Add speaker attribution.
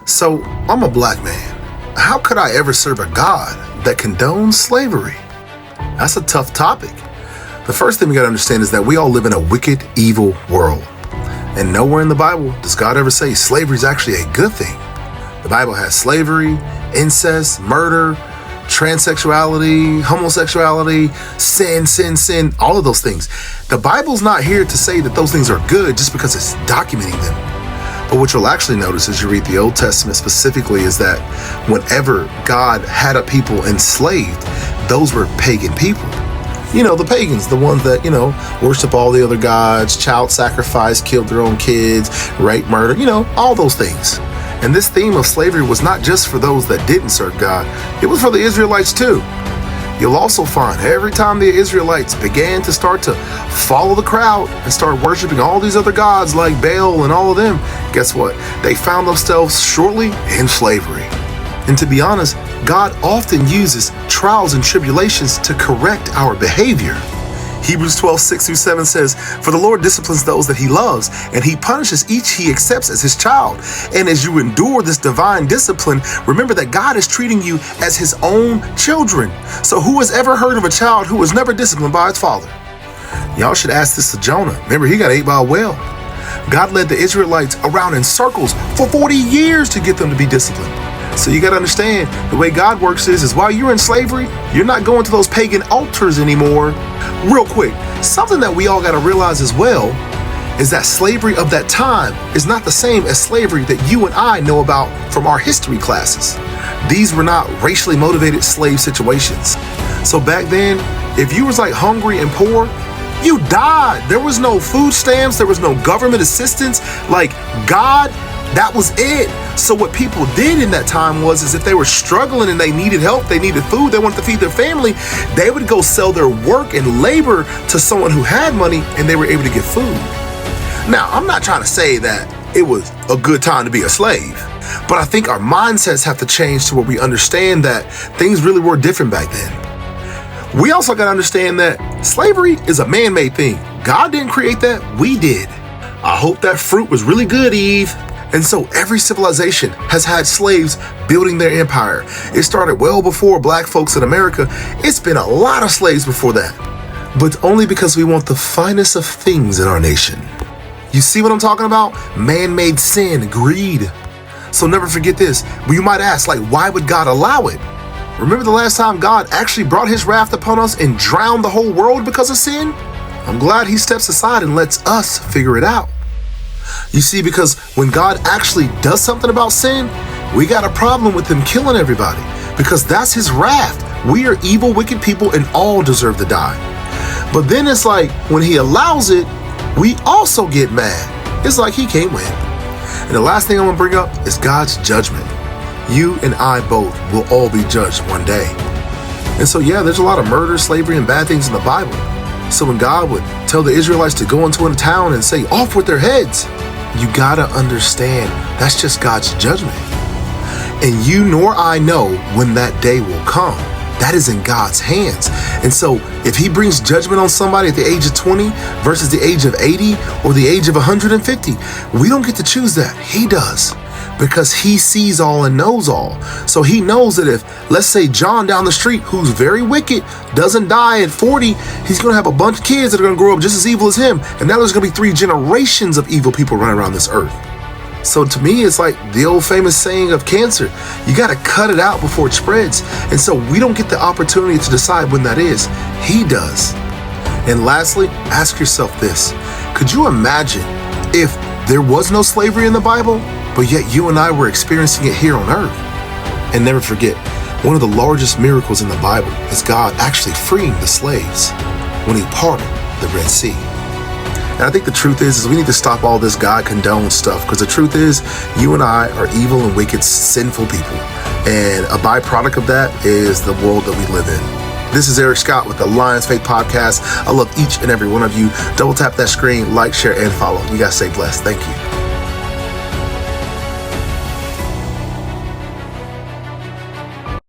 Speaker 1: So, I'm a black man. How could I ever serve a God that condones slavery? That's a tough topic. The first thing we gotta understand is that we all live in a wicked, evil world. And nowhere in the Bible does God ever say slavery is actually a good thing. The Bible has slavery, incest, murder, transsexuality, homosexuality, sin, all of those things. The Bible's not here to say that those things are good just because it's documenting them. But what you'll actually notice as you read the Old Testament specifically is that whenever God had a people enslaved, those were pagan people. The pagans, the ones that, worship all the other gods, child sacrifice, killed their own kids, rape, murder, all those things. And this theme of slavery was not just for those that didn't serve God, it was for the Israelites too. You'll also find every time the Israelites began to start to follow the crowd and start worshiping all these other gods like Baal and all of them, guess what? They found themselves shortly in slavery. And to be honest, God often uses trials and tribulations to correct our behavior. Hebrews 12:6-7 says, "For the Lord disciplines those that he loves, and he punishes each he accepts as his child. And as you endure this divine discipline, remember that God is treating you as his own children. So who has ever heard of a child who was never disciplined by its father?" Y'all should ask this to Jonah. Remember, he got ate by a whale. God led the Israelites around in circles for 40 years to get them to be disciplined. So you got to understand, the way God works is while you're in slavery, you're not going to those pagan altars anymore. Real quick, something that we all got to realize as well is that slavery of that time is not the same as slavery that you and I know about from our history classes. These were not racially motivated slave situations. So back then, if you was like hungry and poor, you died. There was no food stamps. There was no government assistance. Like God, that was it. So what people did in that time is if they were struggling and they needed help, they needed food, they wanted to feed their family, they would go sell their work and labor to someone who had money and they were able to get food. Now, I'm not trying to say that it was a good time to be a slave, but I think our mindsets have to change to where we understand that things really were different back then. We also got to understand that slavery is a man-made thing. God didn't create that, we did. I hope that fruit was really good, Eve. And so every civilization has had slaves building their empire. It started well before black folks in America. It's been a lot of slaves before that, but only because we want the finest of things in our nation. You see what I'm talking about? Man-made sin, greed. So never forget this. You might ask, why would God allow it? Remember the last time God actually brought his wrath upon us and drowned the whole world because of sin? I'm glad he steps aside and lets us figure it out. You see, because when God actually does something about sin, we got a problem with him killing everybody because that's his wrath. We are evil, wicked people and all deserve to die. But then it's like when he allows it, we also get mad. It's like he can't win. And the last thing I'm gonna bring up is God's judgment. You and I both will all be judged one day. And so yeah, there's a lot of murder, slavery, and bad things in the Bible. So when God would tell the Israelites to go into a town and say, "Off with their heads," you gotta understand that's just God's judgment. And you nor I know when that day will come. That is in God's hands. And so if he brings judgment on somebody at the age of 20 versus the age of 80 or the age of 150, we don't get to choose that. He does. Because he sees all and knows all. So he knows that if, let's say, John down the street, who's very wicked, doesn't die at 40, he's going to have a bunch of kids that are going to grow up just as evil as him. And now there's going to be 3 generations of evil people running around this earth. So to me, it's like the old famous saying of cancer. You got to cut it out before it spreads. And so we don't get the opportunity to decide when that is. He does. And lastly, ask yourself this. Could you imagine if there was no slavery in the Bible, but yet you and I were experiencing it here on earth? And never forget, one of the largest miracles in the Bible is God actually freeing the slaves when he parted the Red Sea. And I think the truth is we need to stop all this God condones stuff, because the truth is you and I are evil and wicked, sinful people. And a byproduct of that is the world that we live in. This is Eric Scott with the Lions Faith Podcast. I love each and every one of you. Double tap that screen, like, share, and follow. You guys stay blessed. Thank you.